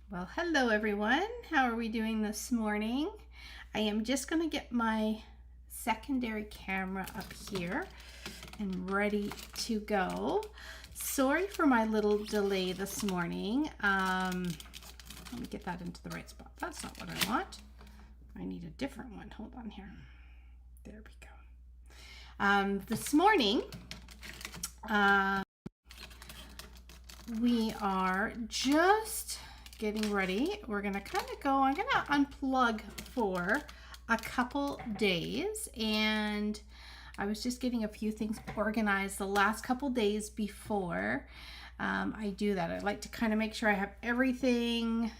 Well, hello everyone. How are we doing this morning? I am just going to get my secondary camera up here and ready to go. Sorry for my little delay this morning. Let me get that into the right spot. That's not what I want. I need a different one. Hold on here. There we go. This morning, we are just getting ready. We're gonna kind of go, I'm gonna unplug for a couple days, and I was just getting a few things organized the last couple days before I do that. I like to kind of make sure I have everything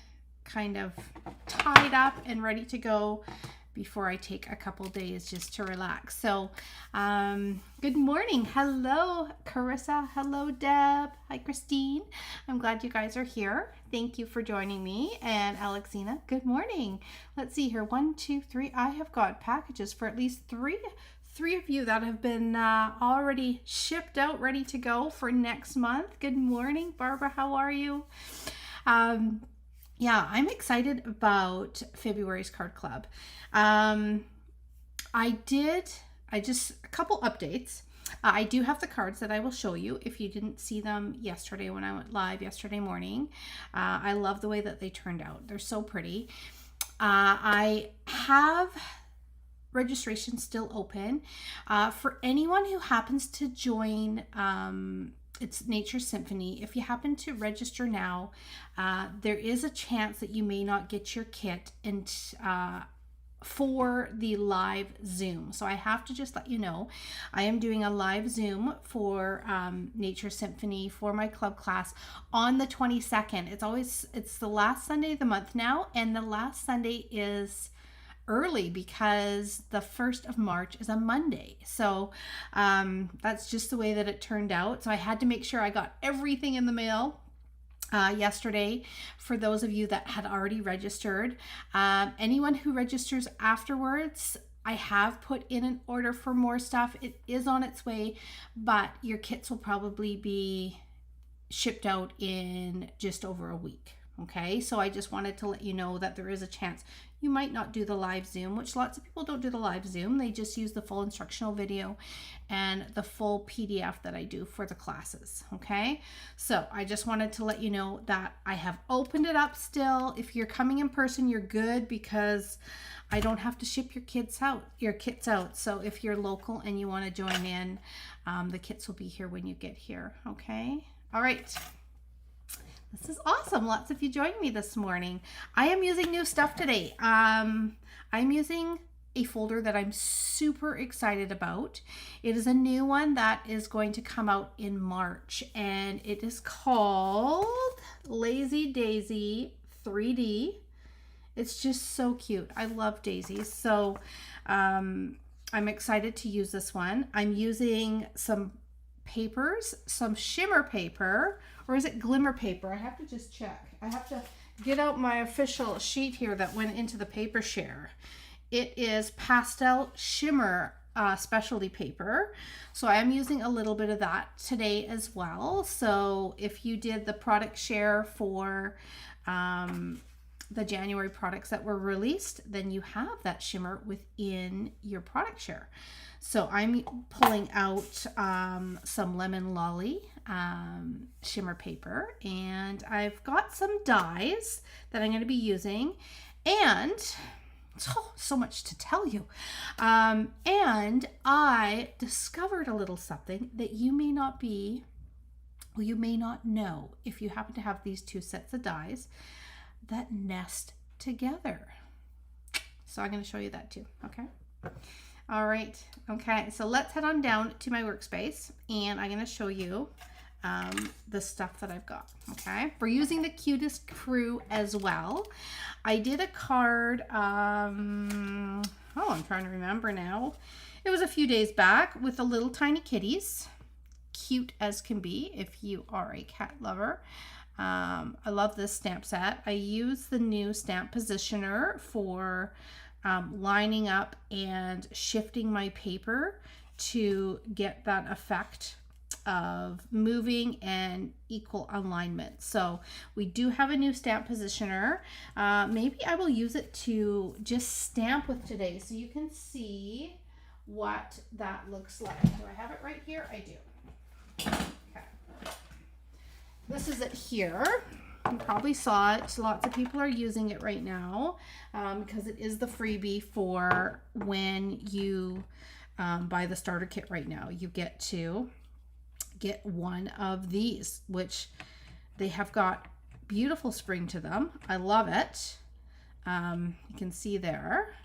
kind of tied up and ready to go before I take a couple days just to relax. So good morning. Hello Carissa. Hello Deb. Hi Christine. I'm glad you guys are here. Thank you for joining me. And Alexina, good morning. Let's see here. 1, 2, 3. I have got packages for at least three of you that have been already shipped out, ready to go for next month. Good morning, Barbara. How are you? Yeah, I'm excited about February's card club. A couple updates. I do have the cards that I will show you if you didn't see them yesterday when I went live yesterday morning. I love the way that they turned out. They're so pretty. I have registration still open for anyone who happens to join it's Nature Symphony. If you happen to register now, there is a chance that you may not get your kit for the live Zoom. So I have to just let you know, I am doing a live Zoom for Nature Symphony for my club class on the 22nd. It's the last Sunday of the month now, and the last Sunday is early because the 1st of March is a Monday. So that's just the way that it turned out. So I had to make sure I got everything in the mail yesterday for those of you that had already registered. Anyone who registers afterwards, I have put in an order for more stuff. It is on its way, but your kits will probably be shipped out in just over a week. Okay, so I just wanted to let you know that there is a chance you might not do the live Zoom, which lots of people don't do the live Zoom. They just use the full instructional video and the full PDF that I do for the classes. Okay, so I just wanted to let you know that I have opened it up still. If you're coming in person, you're good because I don't have to ship your kits out. So if you're local and you want to join in, the kits will be here when you get here. Okay, all right. This is awesome. Lots of you joined me this morning. I am using new stuff today. I'm using a folder that I'm super excited about. It is a new one that is going to come out in March, and it is called Lazy Daisy 3D. It's just so cute. I love daisies. So I'm excited to use this one. I'm using some papers, some shimmer paper, or is it glimmer paper? I have to just check. I have to get out my official sheet here that went into the paper share. It is pastel shimmer specialty paper. So I am using a little bit of that today as well. So if you did the product share for the January products that were released, then you have that shimmer within your product share. So I'm pulling out some Lemon Lolly shimmer paper, and I've got some dies that I'm going to be using, and so much to tell you. And I discovered a little something that you may not know if you happen to have these two sets of dies that nest together. So I'm going to show you that too. Okay. All right. Okay. So let's head on down to my workspace, and I'm going to show you the stuff that I've got. Okay. We're using the Cutest Crew as well. I did a card. I'm trying to remember now. It was a few days back with the little tiny kitties. Cute as can be if you are a cat lover. I love this stamp set. I use the new stamp positioner for lining up and shifting my paper to get that effect of moving and equal alignment. So we do have a new stamp positioner. Maybe I will use it to just stamp with today so you can see what that looks like. Do I have it right here? I do. Okay. This is it here. You probably saw it. Lots of people are using it right now because it is the freebie for when you buy the starter kit right now. You get to get one of these, which they have got beautiful spring to them. I love it. You can see there.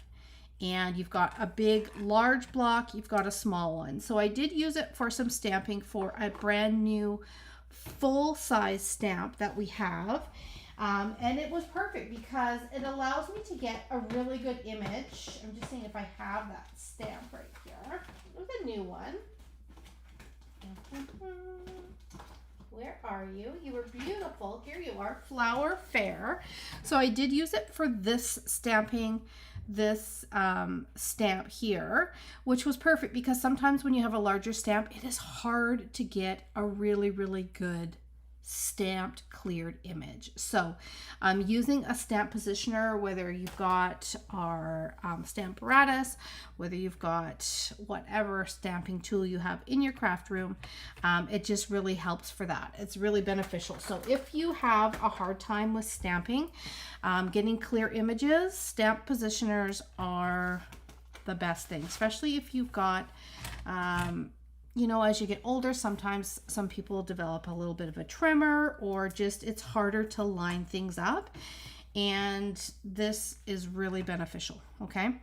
And you've got a big, large block. You've got a small one. So I did use it for some stamping for a brand new full-size stamp that we have. And it was perfect because it allows me to get a really good image. I'm just seeing if I have that stamp right here. There's a new one. Where are you? You were beautiful. Here you are. Flower Fair. So I did use it for this stamping, this stamp here, which was perfect because sometimes when you have a larger stamp, it is hard to get a really, really good stamped cleared image. So I'm using a stamp positioner, whether you've got our stamp apparatus, whether you've got whatever stamping tool you have in your craft room, it just really helps for that. It's really beneficial. So if you have a hard time with stamping, getting clear images, stamp positioners are the best thing, especially if you've got you know, as you get older, sometimes some people develop a little bit of a tremor or just it's harder to line things up. And this is really beneficial, okay?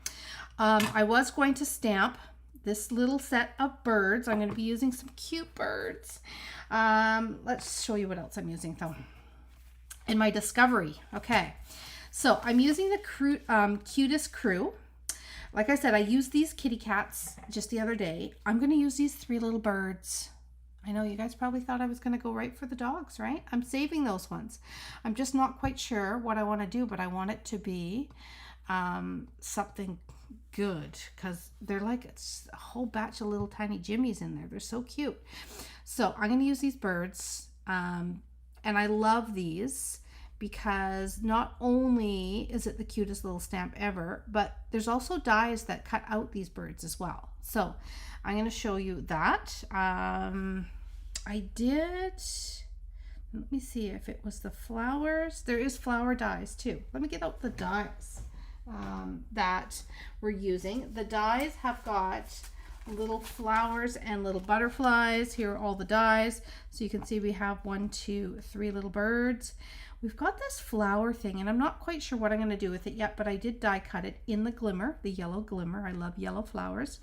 I was going to stamp this little set of birds. I'm going to be using some cute birds. Let's show you what else I'm using though. In my discovery, okay. So I'm using the Cutest Crew. Like I said, I used these kitty cats just the other day. I'm going to use these 3 little birds. I know you guys probably thought I was going to go right for the dogs, right? I'm saving those ones. I'm just not quite sure what I want to do, but I want it to be something good because they're like it's a whole batch of little tiny Jimmies in there. They're so cute. So I'm going to use these birds. And I love these because not only is it the cutest little stamp ever, but there's also dies that cut out these birds as well. So I'm going to show you that. I did, let me see if it was the flowers. There is flower dies too. Let me get out the dies that we're using. The dies have got little flowers and little butterflies. Here are all the dies. So you can see we have 1, 2, 3 little birds. We've got this flower thing, and I'm not quite sure what I'm going to do with it yet, but I did die cut it in the glimmer, the yellow glimmer. I love yellow flowers.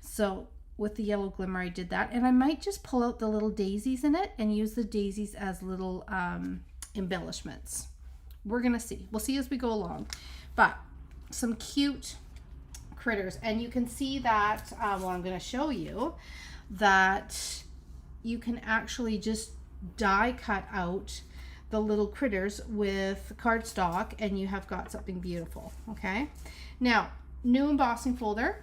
So with the yellow glimmer, I did that. And I might just pull out the little daisies in it and use the daisies as little embellishments. We're going to see. We'll see as we go along. But some cute critters. And you can see that, well, I'm going to show you that you can actually just die cut out the little critters with cardstock and you have got something beautiful. Okay, now new embossing folder.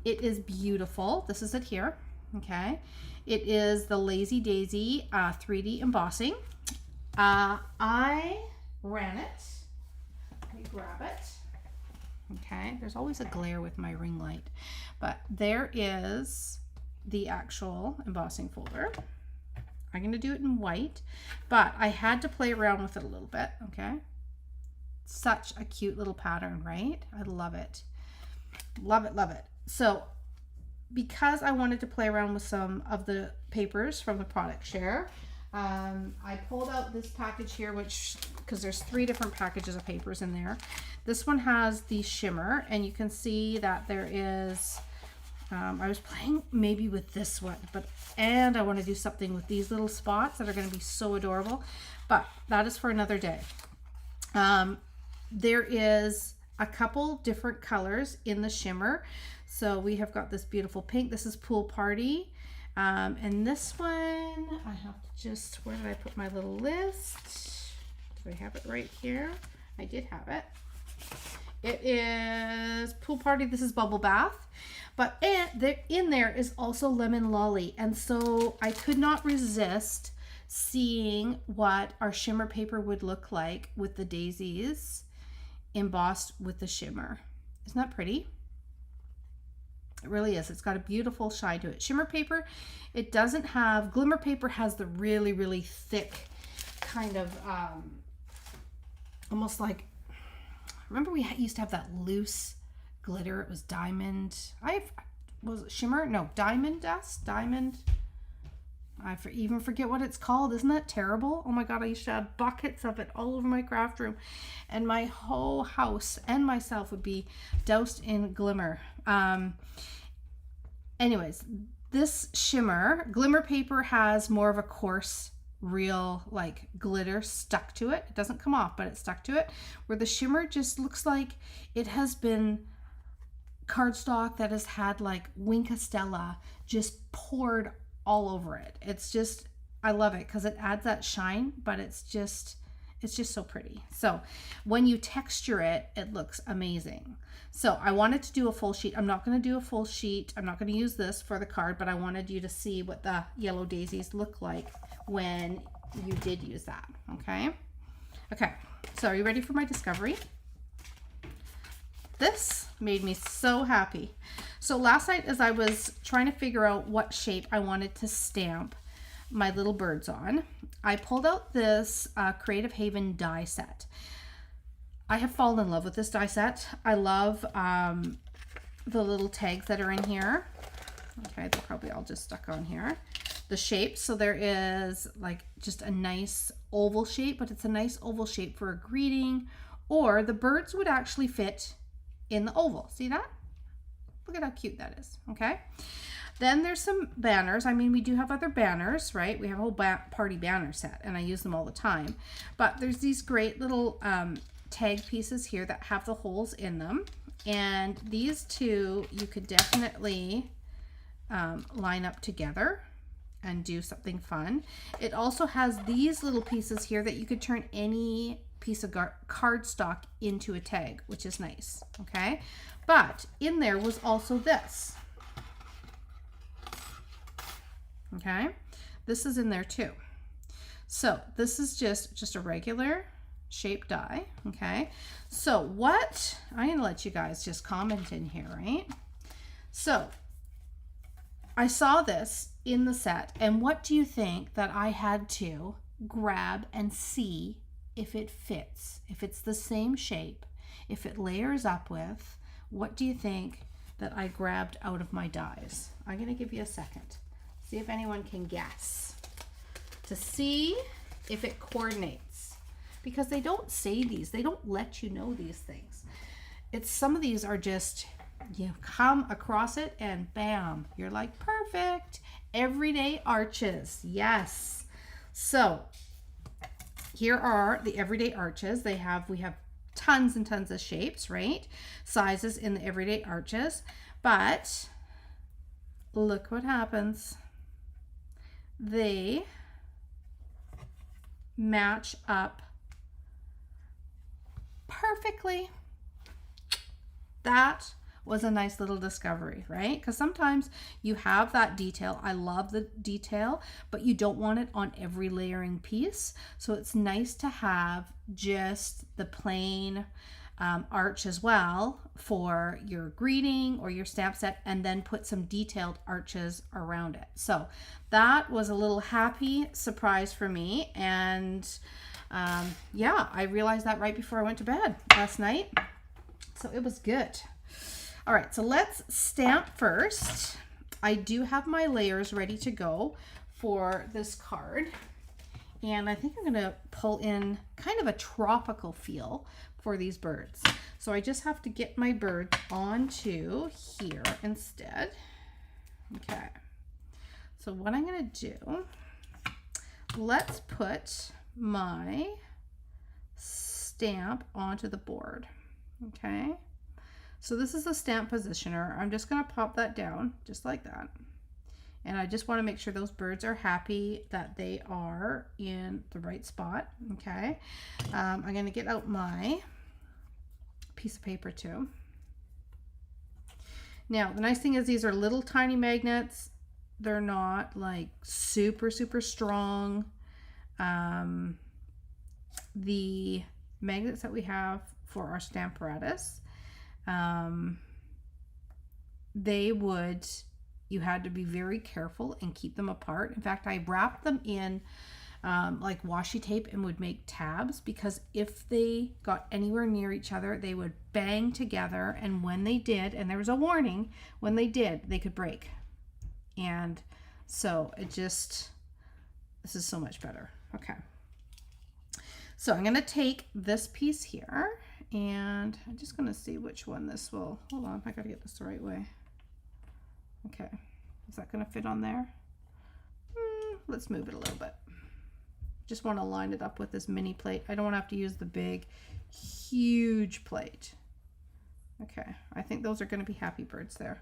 It is beautiful. This is it here. Okay, it is the Lazy Daisy 3D embossing. I ran it. Let me grab it. Okay, there's always a glare with my ring light, but there is the actual embossing folder. I'm going to do it in white, but I had to play around with it a little bit, okay? Such a cute little pattern, right? I love it. Love it, love it. So because I wanted to play around with some of the papers from the product share, I pulled out this package here, which, because there's 3 different packages of papers in there. This one has the shimmer, and you can see that there is, I was playing maybe with this one, and I want to do something with these little spots that are going to be so adorable, but that is for another day. There is a couple different colors in the shimmer. So we have got this beautiful pink. This is Pool Party. And this one, I have to just, where did I put my little list? Do I have it right here? I did have it. It is Pool Party. This is Bubble Bath. But in there is also Lemon Lolly. And so I could not resist seeing what our shimmer paper would look like with the daisies embossed with the shimmer. Isn't that pretty? It really is. It's got a beautiful shine to it. Shimmer paper, it doesn't have, glimmer paper has the really, really thick kind of, almost like, remember we used to have that loose glitter? It was diamond. Was it shimmer? No, diamond dust? Diamond. I even forget what it's called. Isn't that terrible? Oh my God, I used to have buckets of it all over my craft room. And my whole house and myself would be doused in glimmer. Anyways, this shimmer, glimmer paper has more of a coarse, real like glitter stuck to it. It doesn't come off, but it's stuck to it. Where the shimmer just looks like it has been cardstock that has had like Wink Stella just poured all over it. It's just, I love it because it adds that shine, but it's just so pretty. So when you texture it, it looks amazing. So I wanted to do a full sheet. I'm not going to do a full sheet. I'm not going to use this for the card, but I wanted you to see what the yellow daisies look like when you did use that. Okay. Okay. So are you ready for my discovery? This made me so happy. So last night, as I was trying to figure out what shape I wanted to stamp my little birds on, I pulled out this Creative Haven die set. I have fallen in love with this die set. I love the little tags that are in here. Okay, they're probably all just stuck on here. The shapes, so there is like just a nice oval shape, but it's a nice oval shape for a greeting, or the birds would actually fit in the oval. See that? Look at how cute that is. Okay. Then there's some banners. I mean, we do have other banners, right? We have a whole party banner set, and I use them all the time. But there's these great little tag pieces here that have the holes in them. And these two, you could definitely line up together and do something fun. It also has these little pieces here that you could turn any piece of cardstock into a tag, which is nice. Okay. But in there was also this. Okay, this is in there too. So this is just a regular shape die. Okay, so what, I'm gonna let you guys just comment in here, right? So I saw this in the set, and what do you think that I had to grab and see if it fits, if it's the same shape, if it layers up with? What do you think that I grabbed out of my dies? I'm gonna give you a second. See if anyone can guess, to see if it coordinates, because they don't say these, they don't let you know these things. It's, some of these are just, you come across it and bam, you're like, perfect. Everyday arches. Yes. So here are the everyday arches. we have tons and tons of shapes, right? Sizes in the everyday arches, but look what happens. They match up perfectly. That was a nice little discovery, right? Because sometimes you have that detail. I love the detail, but you don't want it on every layering piece. So it's nice to have just the plain arch as well for your greeting or your stamp set, and then put some detailed arches around it. So that was a little happy surprise for me. And yeah, I realized that right before I went to bed last night. So it was good. All right, so let's stamp first. I do have my layers ready to go for this card. And I think I'm gonna pull in kind of a tropical feel for these birds. So I just have to get my birds onto here instead. Okay, so what I'm gonna do, let's put my stamp onto the board. Okay, so this is the stamp positioner. I'm just gonna pop that down just like that. And I just want to make sure those birds are happy that they are in the right spot. Okay, I'm going to get out my piece of paper too. Now, the nice thing is these are little tiny magnets. They're not like super, super strong. The magnets that we have for our Stamparatus, you had to be very careful and keep them apart. In fact, I wrapped them in like washi tape and would make tabs, because if they got anywhere near each other, they would bang together. And when they did, and there was a warning, when they did, they could break. And so this is so much better. Okay. So I'm going to take this piece here, and I'm just going to see which one this will, hold on, I got to get this the right way. Okay. Is that going to fit on there? Let's move it a little bit. Just want to line it up with this mini plate. I don't want to have to use the big, huge plate. Okay. I think those are going to be happy birds there.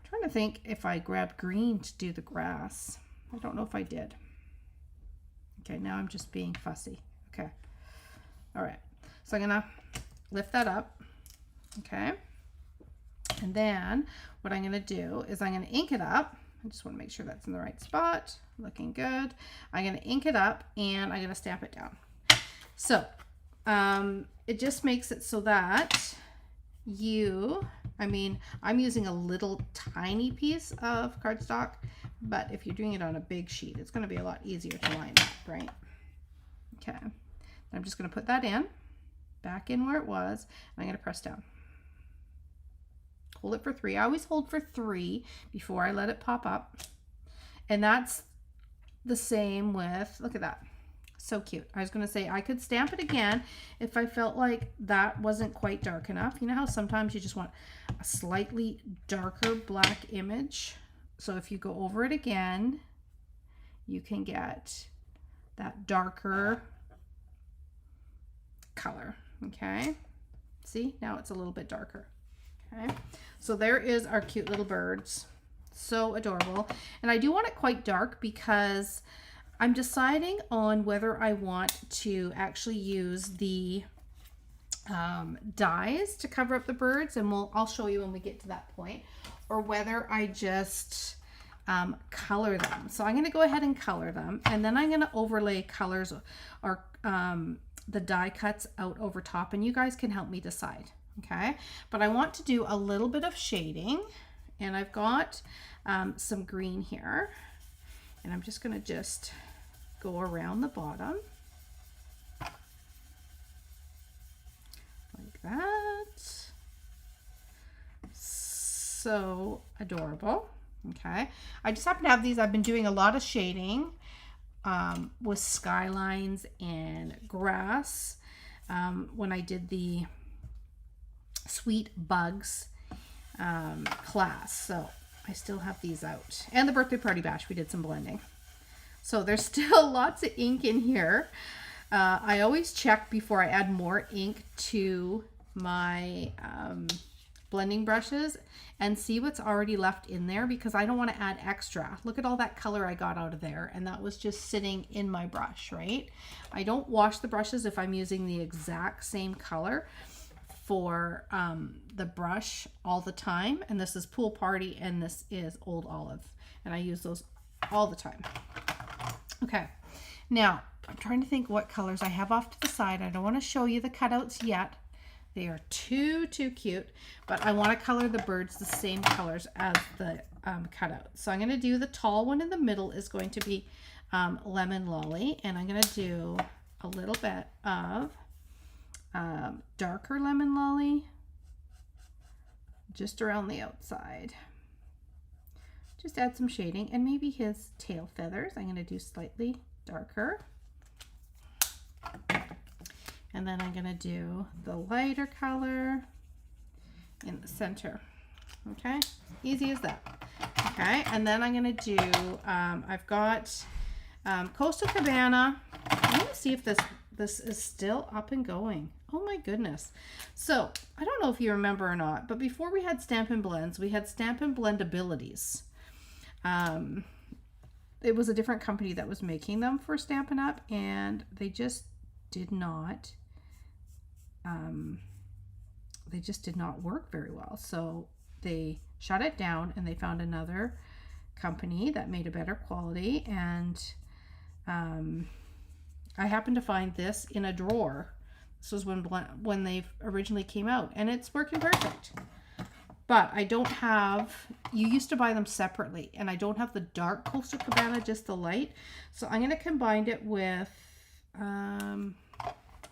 I'm trying to think if I grabbed green to do the grass. I don't know if I did. Okay. Now I'm just being fussy. Okay. All right. So I'm going to lift that up. Okay. And then what I'm going to do is I'm going to ink it up. I just want to make sure that's in the right spot. Looking good. I'm going to ink it up and I'm going to stamp it down. So it just makes it so that I'm using a little tiny piece of cardstock, but if you're doing it on a big sheet, it's going to be a lot easier to line up, right? Okay. I'm just going to put that in, back in where it was, and I'm going to press down. Hold it for 3. I always hold for 3 before I let it pop up. And that's the same with, look at that. So cute. I was going to say I could stamp it again if I felt like that wasn't quite dark enough. You know how sometimes you just want a slightly darker black image? So if you go over it again, you can get that darker color. Okay. See, now it's a little bit darker. Okay. So there is our cute little birds. So adorable. And I do want it quite dark because I'm deciding on whether I want to actually use the dyes to cover up the birds, and I'll show you when we get to that point, or whether I just color them. So I'm going to go ahead and color them, and then I'm going to overlay colors or the die cuts out over top, and you guys can help me decide. Okay, but I want to do a little bit of shading, and I've got some green here, and I'm just going to go around the bottom like that. So adorable. Okay, I just happen to have these. I've been doing a lot of shading with skylines and grass when I did the Sweet Bugs class. So I still have these out, and the birthday party bash, we did some blending. So there's still lots of ink in here. I always check before I add more ink to my blending brushes and see what's already left in there, because I don't want to add extra. Look at all that color I got out of there, and that was just sitting in my brush, right? I don't wash the brushes if I'm using the exact same color for the brush all the time. And this is Pool Party and this is Old Olive, and I use those all the time. Okay, now I'm trying to think what colors I have off to the side. I don't want to show you the cutouts yet. They are too cute, but I want to color the birds the same colors as the cutout. So I'm going to do the tall one in the middle is going to be Lemon Lolly, and I'm going to do a little bit of darker Lemon Lolly just around the outside. Just add some shading, and maybe his tail feathers I'm going to do slightly darker. And then I'm going to do the lighter color in the center. Okay, easy as that. Okay, and then I'm going to do, I've got Coastal Cabana. I'm going to see if this is still up and going. Oh my goodness. So I don't know if you remember or not, but before we had Stampin' Blends, we had Stampin' Blendabilities. It was a different company that was making them for Stampin' Up, and they just did not they just did not work very well. So they shut it down and they found another company that made a better quality. And I happened to find this in a drawer. This was when they originally came out, and it's working perfect. But I don't have, you used to buy them separately, and I don't have the dark Coastal Cabana, just the light. So I'm going to combine it with, you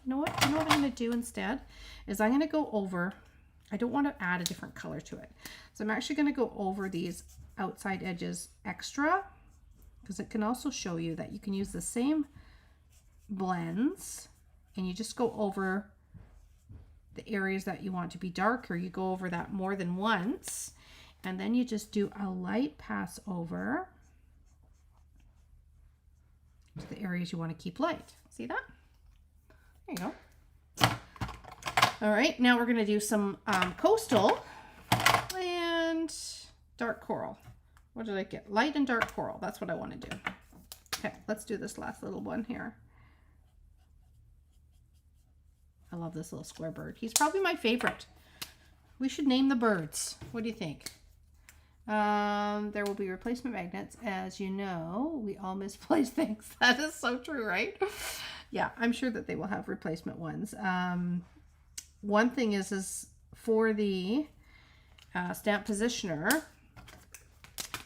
know what I'm going to do instead is I'm going to go over, I don't want to add a different color to it. So I'm actually going to go over these outside edges extra, because it can also show you that you can use the same blends and you just go over the areas that you want to be darker. You go over that more than once, and then you just do a light pass over to the areas you want to keep light. See that? There you go. All right, now we're going to do some coastal and dark coral. What did I get? Light and dark coral. That's what I want to do. Okay, let's do this last little one here. I love this little square bird. He's probably my favorite. We should name the birds. What do you think? There will be replacement magnets. As you know, we all misplace things. That is so true, right? Yeah, I'm sure that they will have replacement ones. One thing is for the stamp positioner,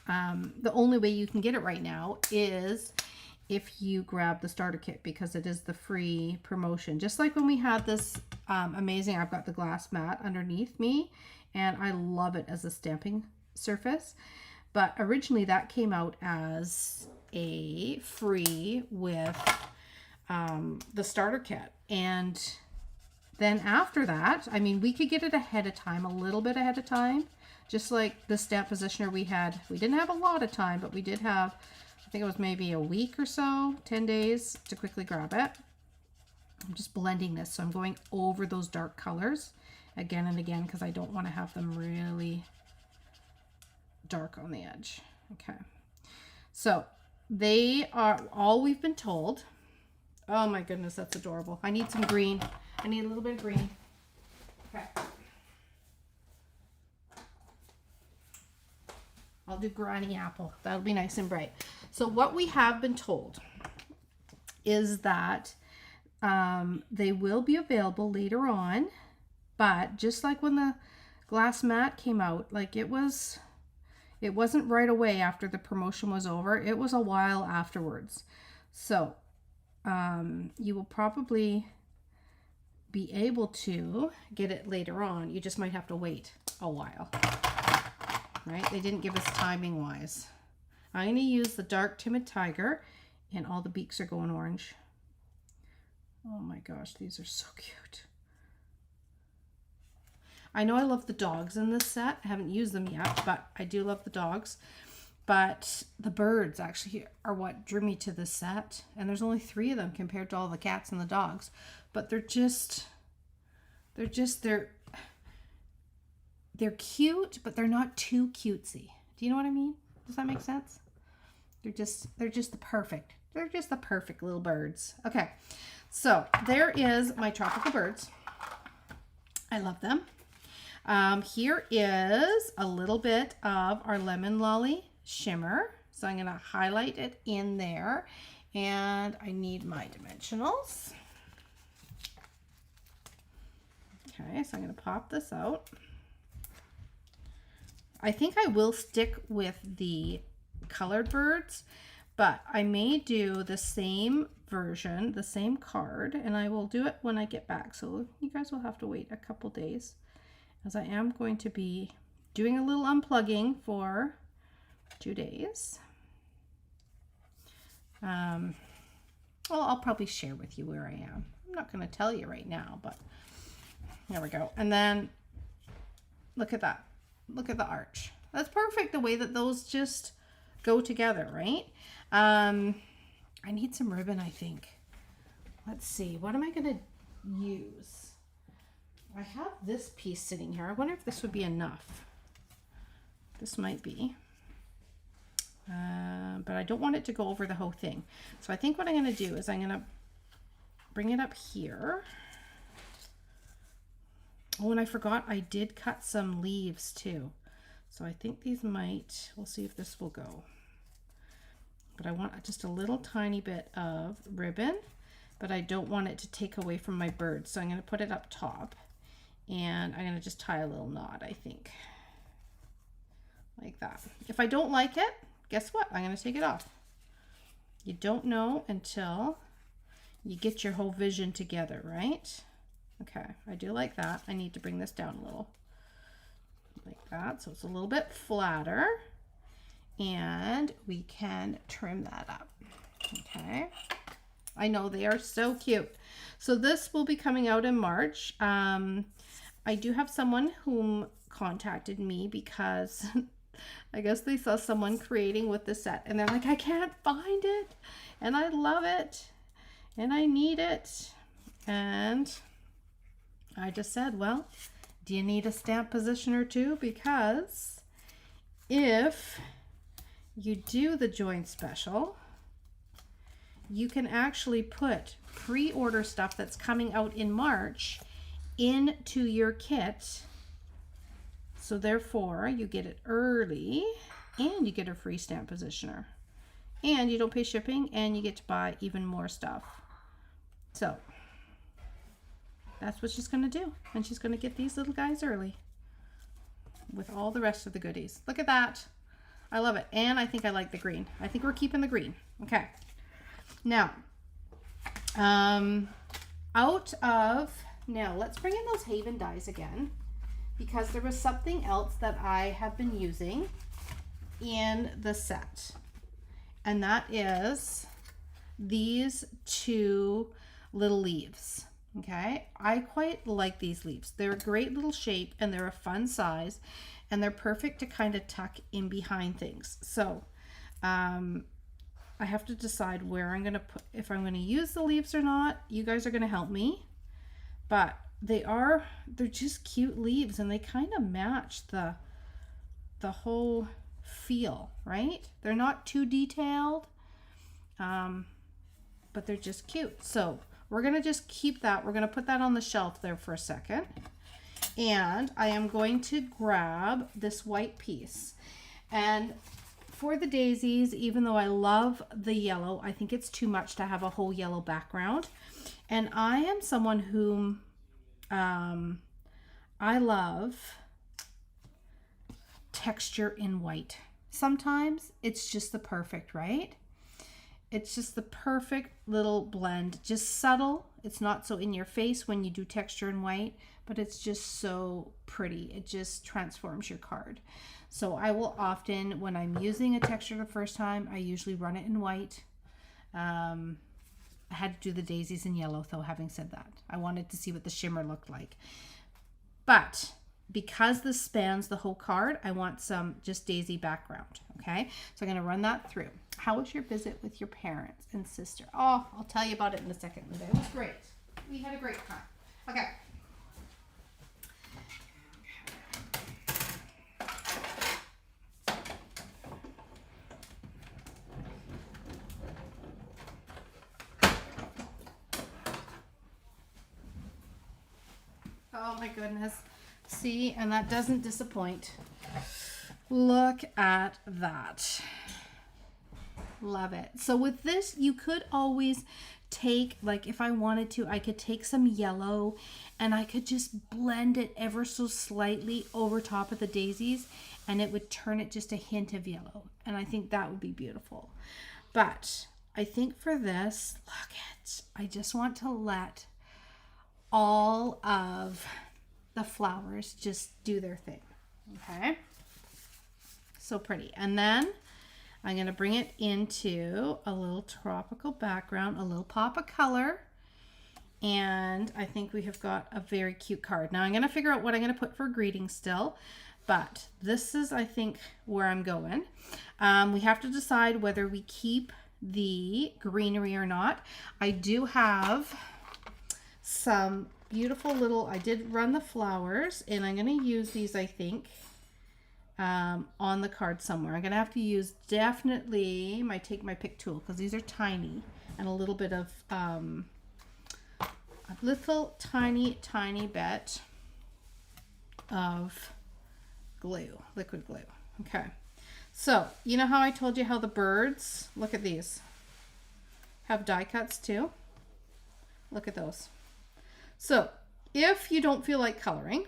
the only way you can get it right now is if you grab the starter kit, because it is the free promotion. Just like when we had this amazing, I've got the glass mat underneath me, and I love it as a stamping surface. But originally that came out as a free with the starter kit. And then after that, I mean, we could get it ahead of time, a little bit ahead of time. Just like the stamp positioner we had, we didn't have a lot of time, but we did have, I think it was maybe a week or so, 10 days to quickly grab it. I'm just blending this, so I'm going over those dark colors again and again because I don't want to have them really dark on the edge. Okay, so they are all we've been told. Oh my goodness, that's adorable. I need some green. I need a little bit of green. Okay. I'll do Granny Apple. That'll be nice and bright. So what we have been told is that they will be available later on, but just like when the glass mat came out, like it wasn't right away after the promotion was over. It was a while afterwards. So you will probably be able to get it later on. You just might have to wait a while. Right? They didn't give us timing wise. I'm going to use the dark Timid Tiger, and all the beaks are going orange. Oh my gosh, these are so cute. I know I love the dogs in this set. I haven't used them yet, but I do love the dogs. But the birds actually are what drew me to this set. And there's only 3 of them compared to all the cats and the dogs. But they're cute, but they're not too cutesy. Do you know what I mean? Does that make sense? They're just the perfect. They're just the perfect little birds. Okay, so there is my tropical birds. I love them. Here is a little bit of our Lemon Lolly shimmer. So I'm going to highlight it in there, and I need my dimensionals. Okay, so I'm going to pop this out. I think I will stick with the colored birds, but I may do the same version, the same card, and I will do it when I get back. So you guys will have to wait a couple days, as I am going to be doing a little unplugging for 2 days. Well, I'll probably share with you where I am. I'm not going to tell you right now, but there we go. And then look at that. Look at the arch. That's perfect, the way that those just go together, right? I need some ribbon, I think. Let's see. What am I going to use? I have this piece sitting here. I wonder if this would be enough. This might be. But I don't want it to go over the whole thing. So I think what I'm going to do is I'm going to bring it up here. Oh, and I forgot I did cut some leaves too. So I think these might, we'll see if this will go. But I want just a little tiny bit of ribbon, but I don't want it to take away from my bird. So I'm going to put it up top, and I'm going to just tie a little knot, I think. Like that. If I don't like it, guess what? I'm going to take it off. You don't know until you get your whole vision together, right? Okay, I do like that. I need to bring this down a little. Like that, so it's a little bit flatter. And we can trim that up. Okay. I know they are so cute. So this will be coming out in March. I do have someone whom contacted me because I guess they saw someone creating with the set and they're like, I can't find it and I love it and I need it. And I just said, well, do you need a stamp positioner too? Because if you do the join special, you can actually put pre-order stuff that's coming out in March into your kit. So therefore you get it early and you get a free stamp positioner and you don't pay shipping and you get to buy even more stuff. So that's what she's going to do. And she's going to get these little guys early with all the rest of the goodies. Look at that. I love it. And I think I like the green. I think we're keeping the green. Okay. Now, now let's bring in those Haven dies again, because there was something else that I have been using in the set. And that is these two little leaves. Okay. I quite like these leaves. They're a great little shape and they're a fun size. And they're perfect to kind of tuck in behind things. So I have to decide where I'm going to put, if I'm going to use the leaves or not. You guys are going to help me. But they're just cute leaves and they kind of match the whole feel, right? They're not too detailed, but they're just cute. So we're going to just keep that. We're going to put that on the shelf there for a second. And I am going to grab this white piece. And for the daisies, even though I love the yellow, I think it's too much to have a whole yellow background. And I am someone whom I love texture in white. Sometimes it's just the perfect, right? It's just the perfect little blend, just subtle. It's not so in your face when you do texture in white, but it's just so pretty. It just transforms your card. So I will often, when I'm using a texture the first time, I usually run it in white. I had to do the daisies in yellow though, having said that. I wanted to see what the shimmer looked like. But because this spans the whole card, I want some just daisy background, okay? So I'm gonna run that through. How was your visit with your parents and sister? Oh, I'll tell you about it in a second. It was great. We had a great time. Okay. Oh my goodness. See, and that doesn't disappoint. Look at that. Love it. So with this, you could always take, like if I wanted to, I could take some yellow and I could just blend it ever so slightly over top of the daisies and it would turn it just a hint of yellow. And I think that would be beautiful. But I think for this, look at, I just want to let all of the flowers just do their thing. Okay. So pretty. And then I'm going to bring it into a little tropical background, a little pop of color. And I think we have got a very cute card. Now I'm going to figure out what I'm going to put for greeting still. But this is, I think, where I'm going. We have to decide whether we keep the greenery or not. I do have some beautiful little, I did run the flowers and I'm going to use these, I think, on the card somewhere. I'm going to have to use definitely take my pick tool because these are tiny and a little bit of, a little tiny bit of glue, liquid glue. Okay. So, you know how I told you how the birds, look at these, have die cuts too? Look at those. So, if you don't feel like coloring,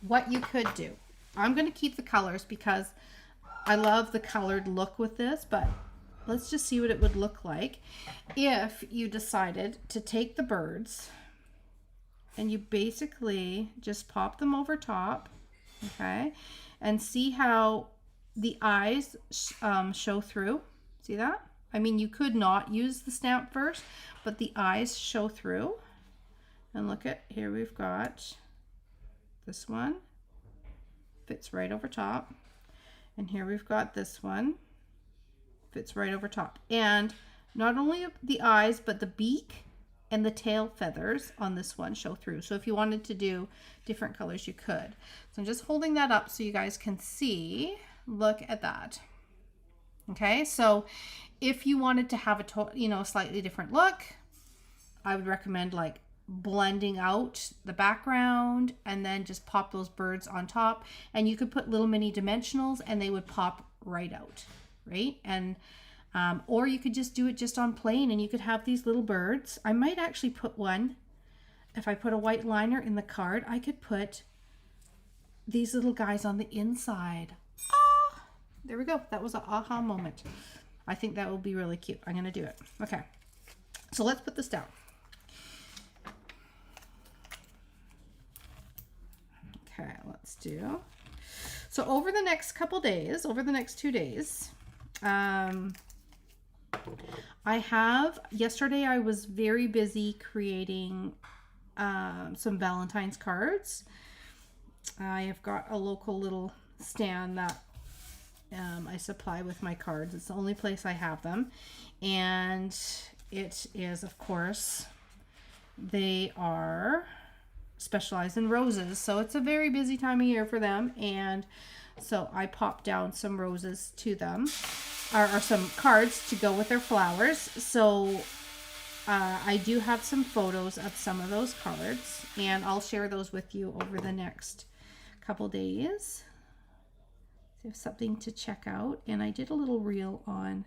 what you could do, I'm going to keep the colors because I love the colored look with this, but let's just see what it would look like if you decided to take the birds and you basically just pop them over top, okay? And see how the eyes show through. See that? I mean, you could not use the stamp first, but the eyes show through. And look at, here we've got this one. Fits right over top. And here we've got this one. Fits right over top. And not only the eyes, but the beak and the tail feathers on this one show through. So if you wanted to do different colors, you could. So I'm just holding that up so you guys can see. Look at that. Okay, so if you wanted to have a slightly different look, I would recommend like blending out the background and then just pop those birds on top. And you could put little mini dimensionals and they would pop right out, right? And or you could just do it just on plain and you could have these little birds. I might actually put one, if I put a white liner in the card, I could put these little guys on the inside. Ah, there we go. That was an aha moment. I think that will be really cute. I'm going to do it. Okay. So let's put this down. Okay, let's do. So over the next couple days, over the next 2 days, yesterday I was very busy creating some Valentine's cards. I have got a local little stand that I supply with my cards. It's the only place I have them. And it is, of course, they are specialized in roses. So it's a very busy time of year for them. And so I popped down some roses to them. Or some cards to go with their flowers. So I do have some photos of some of those cards, and I'll share those with you over the next couple days. So you have something to check out. And I did a little reel on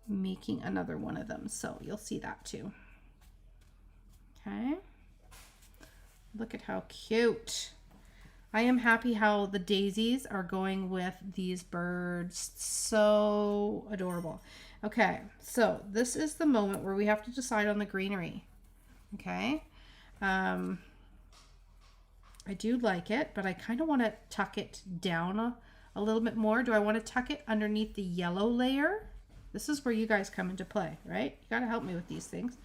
making another one of them, so you'll see that too. Okay, look at how cute. I am happy how the daisies are going with these birds. So adorable. Okay, so this is the moment where we have to decide on the greenery. Okay. I do like it, but I kind of want to tuck it down a little bit more. Do I want to tuck it underneath the yellow layer? This is where you guys come into play, right? You got to help me with these things.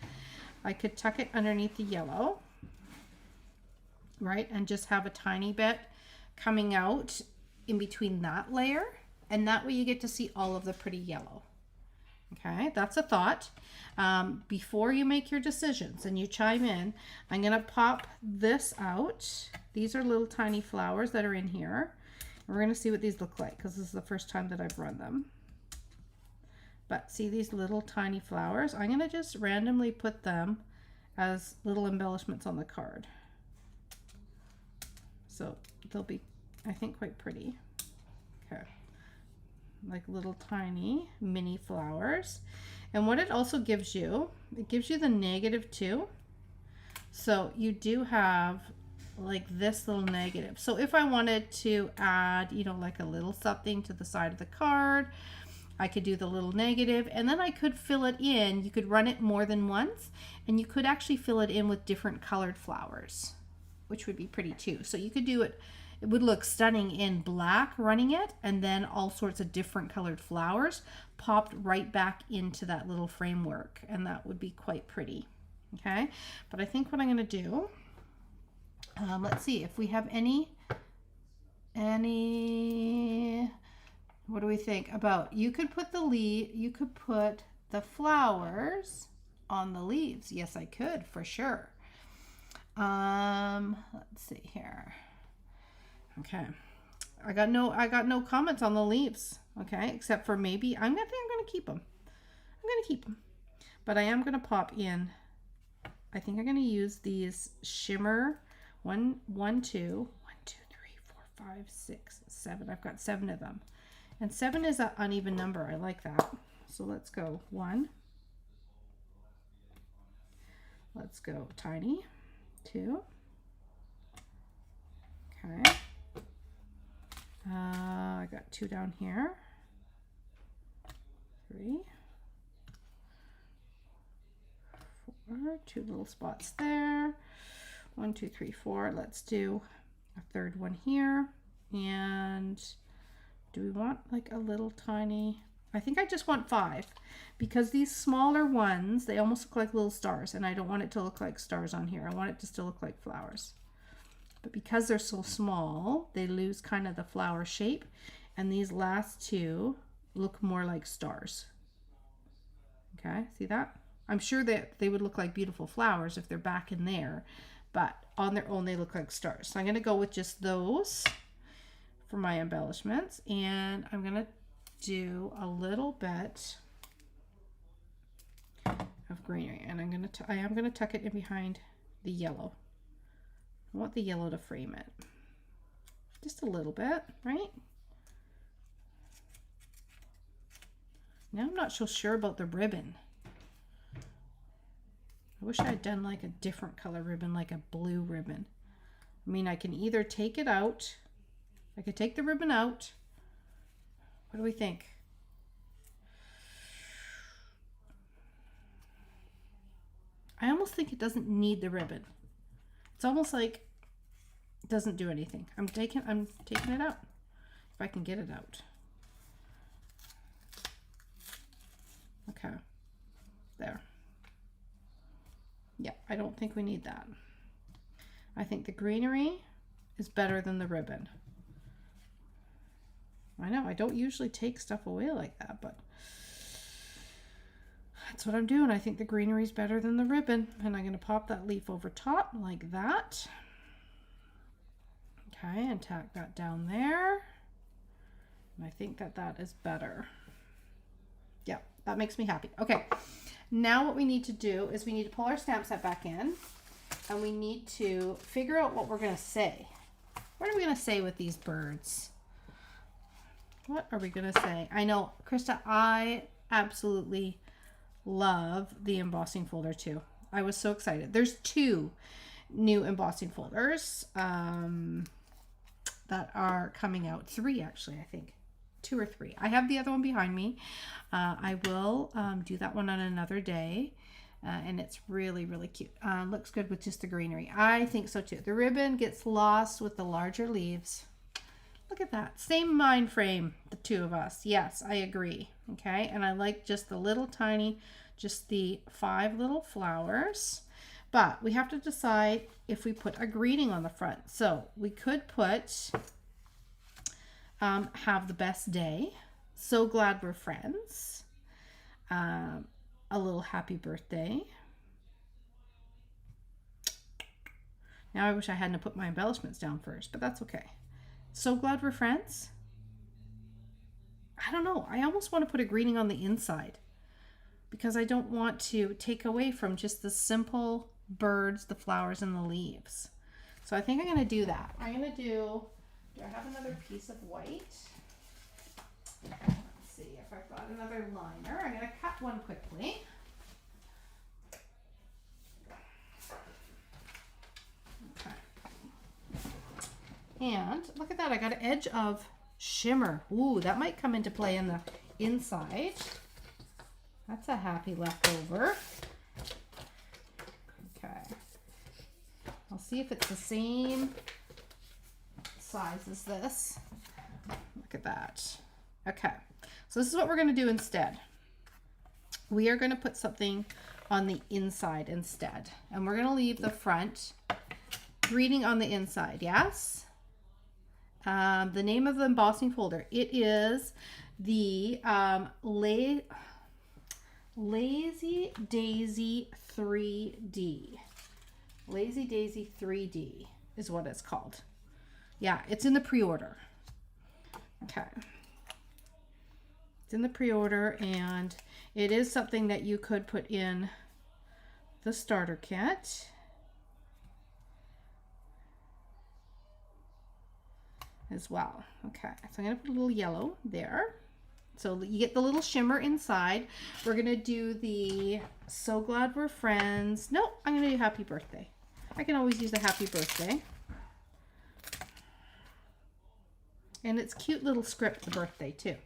I could tuck it underneath the yellow. Right, and just have a tiny bit coming out in between that layer, and that way you get to see all of the pretty yellow. Okay, that's a thought. Before you make your decisions and you chime in, I'm going to pop this out. These are little tiny flowers that are in here. We're going to see what these look like because this is the first time that I've run them. But see these little tiny flowers? I'm going to just randomly put them as little embellishments on the card. So they'll be, I think, quite pretty. Okay. Like little tiny mini flowers. And what it also gives you, it gives you the negative too. So you do have like this little negative. So if I wanted to add, you know, like a little something to the side of the card, I could do the little negative, and then I could fill it in. You could run it more than once, and you could actually fill it in with different colored flowers, which would be pretty too. So you could do it, it would look stunning in black running it, and then all sorts of different colored flowers popped right back into that little framework, and that would be quite pretty. Okay, but I think what I'm going to do, let's see if we have any, what do we think about, you could put the flowers on the leaves. Yes, I could for sure. Let's see here. Okay. I got no comments on the leaves. Okay. Except for maybe, I think I'm going to keep them. But I am going to pop in I think I'm going to use these shimmer 7. I've got 7 of them. And 7 is an uneven number. I like that. So let's go 1. Let's go tiny. 2. Okay. I got 2 down here. 3. 4. 2 little spots there. 1, 2, 3, 4. Let's do a third one here. And do we want like a little tiny? I think I just want 5 because these smaller ones, they almost look like little stars, and I don't want it to look like stars on here. I want it to still look like flowers. But because they're so small, they lose kind of the flower shape, and these last 2 look more like stars. Okay, see that? I'm sure that they would look like beautiful flowers if they're back in there, but on their own they look like stars. So I'm going to go with just those for my embellishments, and I'm going to do a little bit of greenery, and I am going to tuck it in behind the yellow. I want the yellow to frame it. Just a little bit, right? Now I'm not so sure about the ribbon. I wish I had done like a different color ribbon, like a blue ribbon. I mean, I can either take it out. I could take the ribbon out. What do we think? I almost think it doesn't need the ribbon. It's almost like it doesn't do anything. I'm taking it out. If I can get it out. Okay. There. Yeah, I don't think we need that. I think the greenery is better than the ribbon. I know, I don't usually take stuff away like that, but that's what I'm doing. I think the greenery is better than the ribbon, and I'm going to pop that leaf over top like that. Okay, and tack that down there. And I think that that is better. Yeah, that makes me happy. Okay, now what we need to do is we need to pull our stamp set back in, and we need to figure out what we're going to say. What are we going to say with these birds? What are we going to say? I know, Krista, I absolutely love the embossing folder too. I was so excited. There's 2 new embossing folders that are coming out. 3 actually, I think. 2 or 3. I have the other one behind me. I will do that one on another day. And it's really, really cute. Looks good with just the greenery. I think so too. The ribbon gets lost with the larger leaves. Look at that. Same mind frame, the 2 of us. Yes, I agree. Okay, and I like just the little tiny, just the 5 little flowers. But we have to decide if we put a greeting on the front. So we could put, have the best day. So glad we're friends. A little happy birthday. Now I wish I hadn't put my embellishments down first, but that's okay. So glad we're friends. I don't know. I almost want to put a greeting on the inside because I don't want to take away from just the simple birds, the flowers, and the leaves. So I think I'm going to do that. I'm going to do I have another piece of white? Let's see if I've got another liner. I'm going to cut one quickly. And look at that, I got an edge of shimmer. Ooh, that might come into play in the inside. That's a happy leftover. Okay. I'll see if it's the same size as this. Look at that. Okay, so this is what we're going to do instead. We are going to put something on the inside instead. And we're going to leave the front greeting on the inside, yes? The name of the embossing folder, it is the Lazy Daisy 3D. Lazy Daisy 3D is what it's called. Yeah, it's in the pre-order. Okay. It's in the pre-order, and it is something that you could put in the starter kit. As well. Okay, so I'm going to put a little yellow there. So you get the little shimmer inside. We're going to do the So Glad We're Friends. No, I'm going to do Happy Birthday. I can always use the Happy Birthday. And it's cute little script, the birthday too.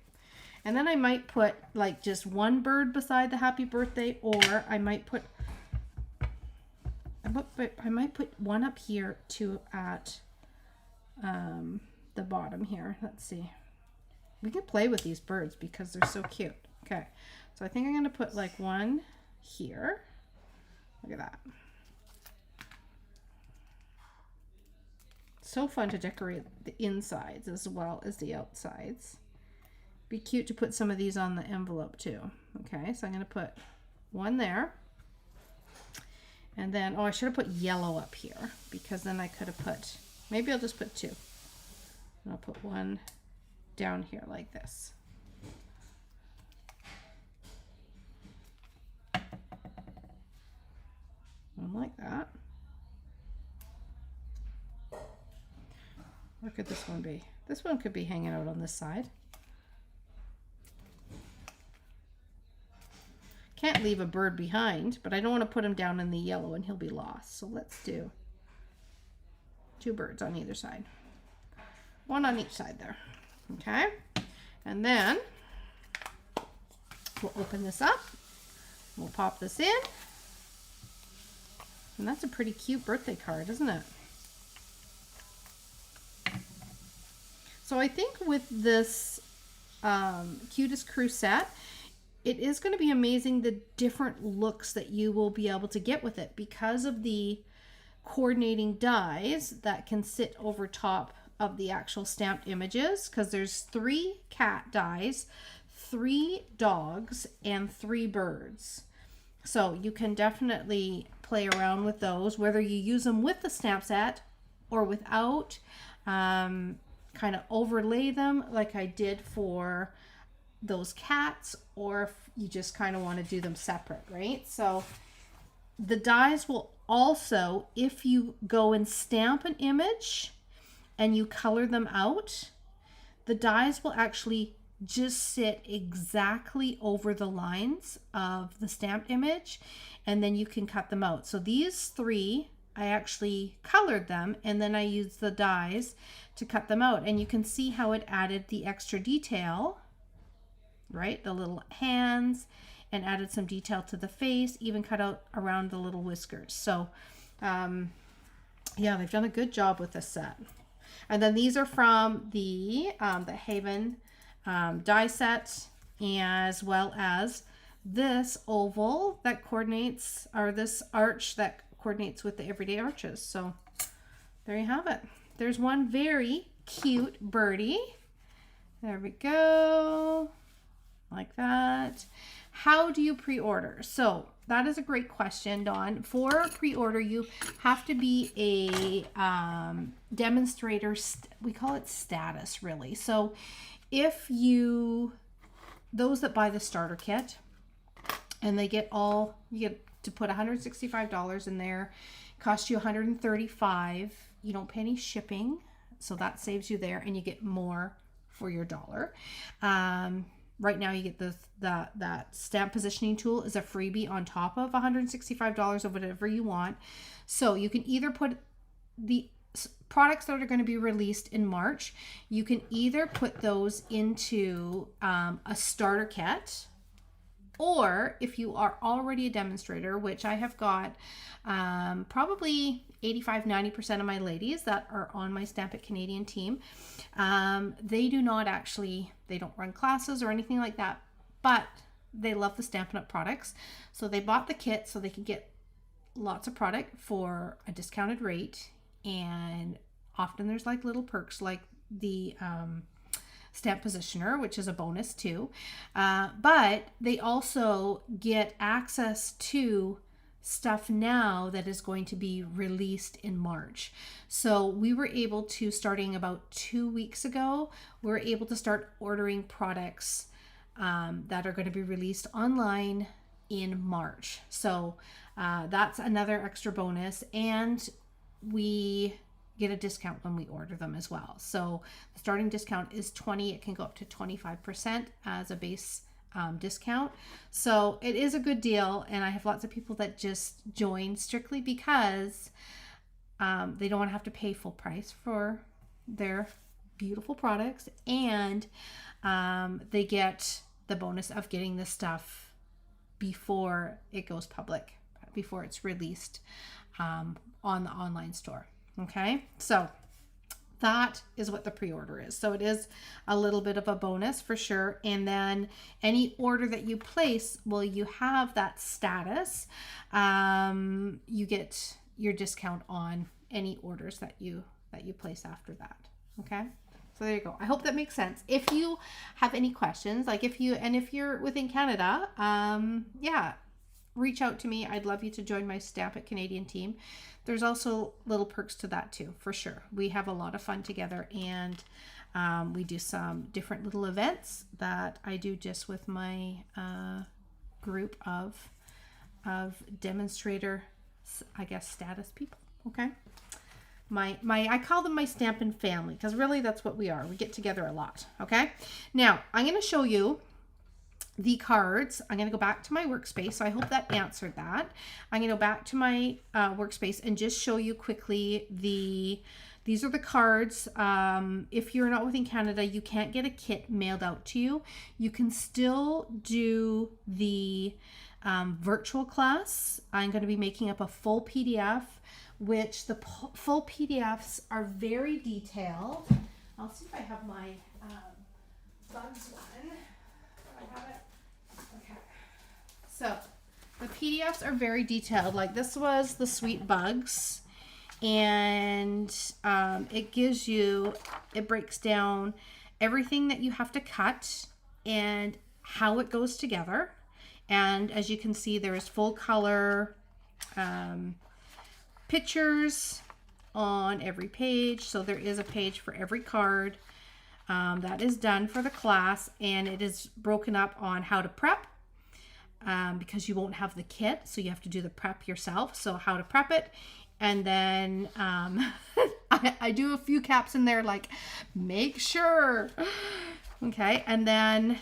And then I might put like just one bird beside the Happy Birthday, or I might put one up here too at the bottom here. Let's see. We can play with these birds because they're so cute. Okay, so I think I'm going to put like one here. Look at that. So fun to decorate the insides as well as the outsides. Be cute to put some of these on the envelope too. Okay, so I'm going to put one there. And then, oh, I should have put yellow up here because then I could have put, maybe I'll just put two. And I'll put one down here like this. One like that. Where could this one be? This one could be hanging out on this side. Can't leave a bird behind, but I don't want to put him down in the yellow and he'll be lost. So let's do two birds on either side. One on each side there. Okay. And then we'll open this up. We'll pop this in. And that's a pretty cute birthday card, isn't it? So I think with this Cutest Crew set, it is going to be amazing the different looks that you will be able to get with it because of the coordinating dies that can sit over top of the actual stamped images, because there's 3 cat dies, 3 dogs, and 3 birds. So you can definitely play around with those, whether you use them with the stamp set or without. Kind of overlay them like I did for those cats, or if you just kind of want to do them separate, right? So the dies will also, if you go and stamp an image and you color them out, the dies will actually just sit exactly over the lines of the stamped image, and then you can cut them out. So these 3, I actually colored them and then I used the dies to cut them out, and you can see how it added the extra detail, right? The little hands, and added some detail to the face, even cut out around the little whiskers. So yeah, they've done a good job with this set. And then these are from the Haven die set, as well as this oval that coordinates, or this arch that coordinates with the everyday arches. So there you have it. There's one very cute birdie. There we go. Like that. How do you pre-order? So that is a great question, Dawn. For pre-order, you have to be a demonstrator. We call it status, really. So if those that buy the starter kit, and they get you get to put $165 in there, cost you $135. You don't pay any shipping, so that saves you there, and you get more for your dollar. Right now you get that stamp positioning tool is a freebie on top of $165 of whatever you want. So you can either put the products that are going to be released in March, you can either put those into a starter kit, or if you are already a demonstrator, which I have got probably 85-90% of my ladies that are on my Stamp It Canadian team, they don't run classes or anything like that, but they love the Stampin' Up! Products. So they bought the kit so they could get lots of product for a discounted rate, and often there's like little perks like the stamp positioner, which is a bonus too, but they also get access to stuff now that is going to be released in March. So we were able to, starting about 2 weeks ago, we're able to start ordering products that are going to be released online in March. So that's another extra bonus, and we get a discount when we order them as well. So the starting discount is 20. It can go up to 25% as a base discount. So it is a good deal, and I have lots of people that just join strictly because they don't want to have to pay full price for their beautiful products, and they get the bonus of getting the stuff before it goes public, before it's released on the online store. Okay, so that is what the pre-order is. So it is a little bit of a bonus for sure. And then any order that you place, well, you have that status. You get your discount on any orders that you place after that. Okay, so there you go. I hope that makes sense. If you have any questions, like if you're within Canada, yeah, reach out to me. I'd love you to join my Stamp It Canadian team. There's also little perks to that too, for sure. We have a lot of fun together, and we do some different little events that I do just with my group of demonstrator, I guess, status people. Okay. I call them my Stampin' family, because really that's what we are. We get together a lot. Okay. Now I'm going to show you the cards. I'm going to go back to my workspace. So I hope that answered that. I'm going to go back to my workspace and just show you quickly these are the cards. If you're not within Canada, you can't get a kit mailed out to you. You can still do the virtual class. I'm going to be making up a full PDF, which the full PDFs are very detailed. I'll see if I have my bugs one. I have it. Okay. So the PDFs are very detailed. Like this was the Sweet Bugs, and it breaks down everything that you have to cut and how it goes together. And as you can see, there is full color pictures on every page. So there is a page for every card. That is done for the class, and it is broken up on how to prep because you won't have the kit, so you have to do the prep yourself. So how to prep it, and then I do a few caps in there, like make sure. Okay, and then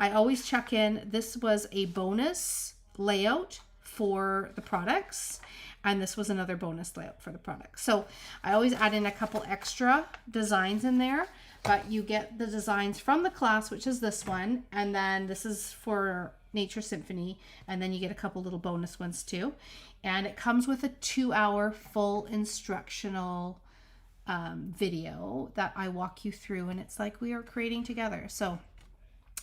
I always check in. This was a bonus layout for the products, and this was another bonus layout for the products. So I always add in a couple extra designs in there. But you get the designs from the class, which is this one, and then this is for Nature Symphony, and then you get a couple little bonus ones too. And it comes with a 2-hour full instructional video that I walk you through, and it's like we are creating together. So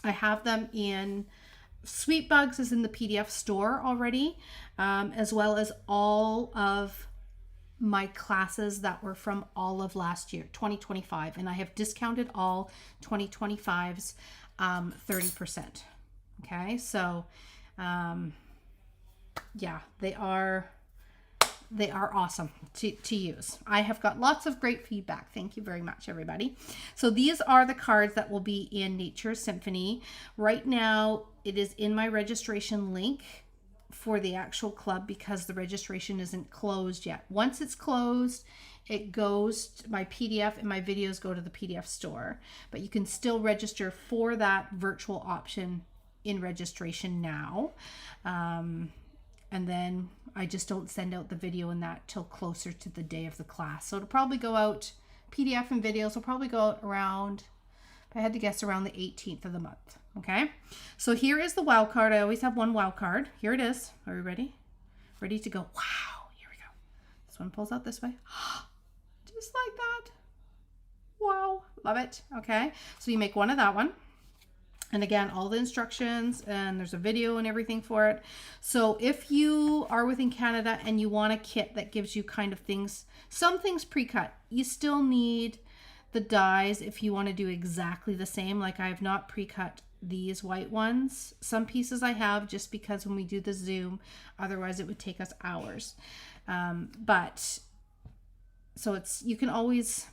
I have them in Sweet Bugs is in the PDF store already, as well as all of my classes that were from all of last year, 2025, and I have discounted all 2025's 30%. Okay, so yeah, they are awesome to use. I have got lots of great feedback. Thank you very much, everybody. So these are the cards that will be in Nature Symphony. Right now, it is in my registration link for the actual club because the registration isn't closed yet. Once it's closed, it goes to my PDF, and my videos go to the PDF store. But you can still register for that virtual option in registration now. And then I just don't send out the video in that till closer to the day of the class. So it'll probably go out, PDF and videos will probably go out around, if I had to guess, around the 18th of the month. Okay, so here is the wild card. I always have one wild card. Here it is. Are we ready? Ready to go. Wow, here we go. This one pulls out this way. Just like that. Wow, love it. Okay, so you make one of that one. And again, all the instructions, and there's a video and everything for it. So if you are within Canada and you want a kit that gives you kind of things, some things pre-cut, you still need the dies if you want to do exactly the same. Like I have not pre-cut these white ones. Some pieces I have just because when we do the Zoom, otherwise it would take us hours. But so you can always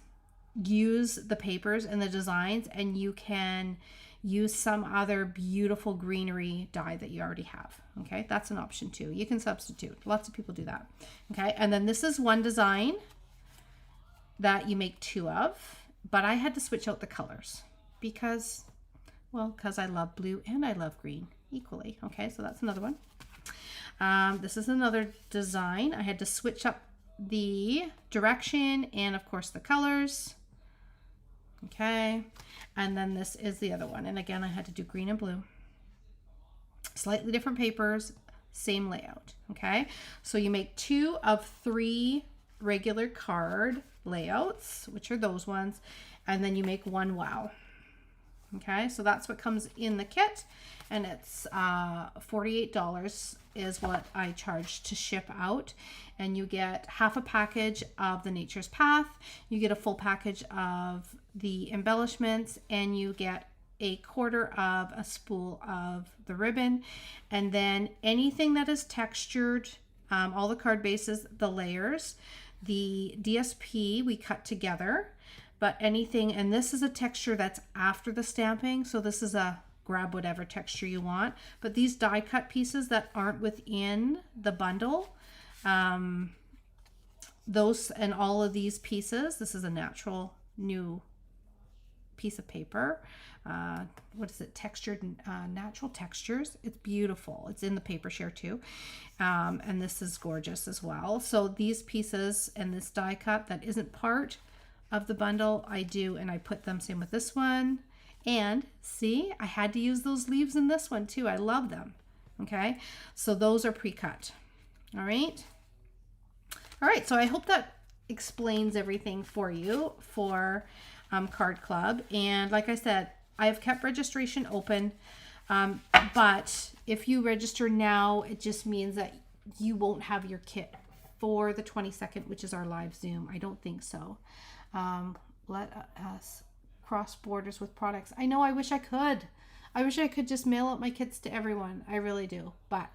use the papers and the designs, and you can use some other beautiful greenery dye that you already have. Okay, that's an option too. You can substitute. Lots of people do that. Okay, and then this is one design that you make two of, but I had to switch out the colors because, well, because I love blue and I love green equally. Okay, so that's another one. This is another design. I had to switch up the direction and of course the colors. Okay, and then this is the other one, and again I had to do green and blue. Slightly different papers, same layout. Okay, so you make 2 of 3 regular card layouts, which are those ones, and then you make 1 wow. Okay, so that's what comes in the kit, and it's $48 is what I charge to ship out, and you get half a package of the Nature's Path, you get a full package of the embellishments, and you get a quarter of a spool of the ribbon, and then anything that is textured, all the card bases, the layers, the DSP we cut together, but anything, and this is a texture that's after the stamping, so this is a grab whatever texture you want, but these die cut pieces that aren't within the bundle, those and all of these pieces, this is a natural new piece of paper. What is it? Textured, natural textures. It's beautiful. It's in the paper share too. And this is gorgeous as well. So these pieces and this die cut that isn't part of the bundle, I do, and I put them, same with this one. And see, I had to use those leaves in this one too. I love them. Okay, so those are pre-cut. All right. All right, so I hope that explains everything for you for Card Club. And like I said, I have kept registration open, but if you register now, it just means that you won't have your kit for the 22nd, which is our live Zoom. I don't think so. Let us cross borders with products. I know, I wish I could. I wish I could just mail out my kits to everyone. I really do. But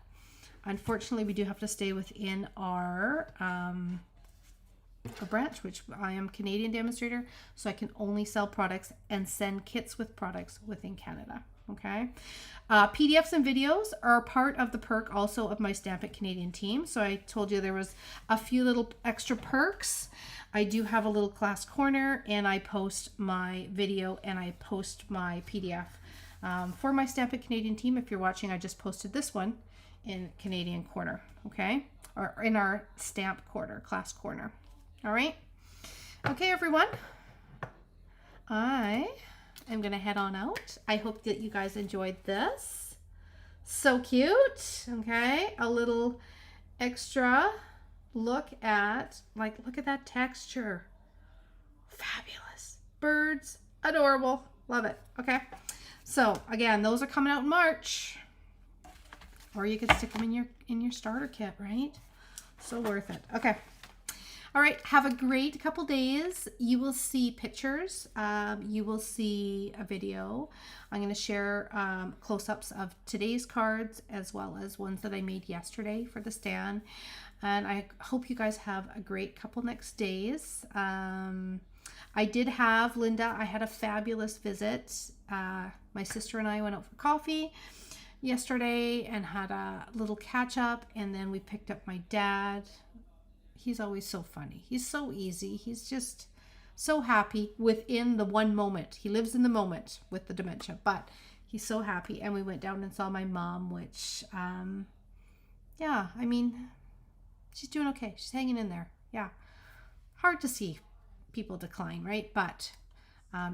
unfortunately, we do have to stay within our branch, which I am Canadian demonstrator, so I can only sell products and send kits with products within Canada. Okay. PDFs and videos are part of the perk also of my Stamp It Canadian team. So I told you there was a few little extra perks. I do have a little class corner, and I post my video and I post my PDF for my Stamp It Canadian team. If you're watching, I just posted this one in Canadian corner, okay, or in our stamp corner, class corner. All right. Okay, everyone. I am going to head on out. I hope that you guys enjoyed this. So cute. Okay. A little extra look at, like, look at that texture. Fabulous. Birds. Adorable. Love it. Okay. So again, those are coming out in March. Or you could stick them in your starter kit, right? So worth it. Okay. All right, have a great couple days. You will see pictures. You will see a video. I'm going to share close-ups of today's cards as well as ones that I made yesterday for the stand. And I hope you guys have a great couple next days. I did have, Linda, I had a fabulous visit. My sister and I went out for coffee yesterday and had a little catch-up, and then we picked up my dad. He's always so funny. He's so easy. He's just so happy within the one moment. He lives in the moment with the dementia, but he's so happy. And we went down and saw my mom, which, yeah, I mean, she's doing okay. She's hanging in there. Yeah. Hard to see people decline, right? But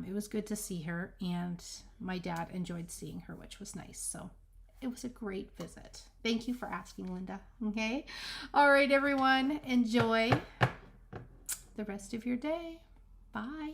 it was good to see her, and my dad enjoyed seeing her, which was nice. So it was a great visit. Thank you for asking, Linda. Okay. All right, everyone. Enjoy the rest of your day. Bye.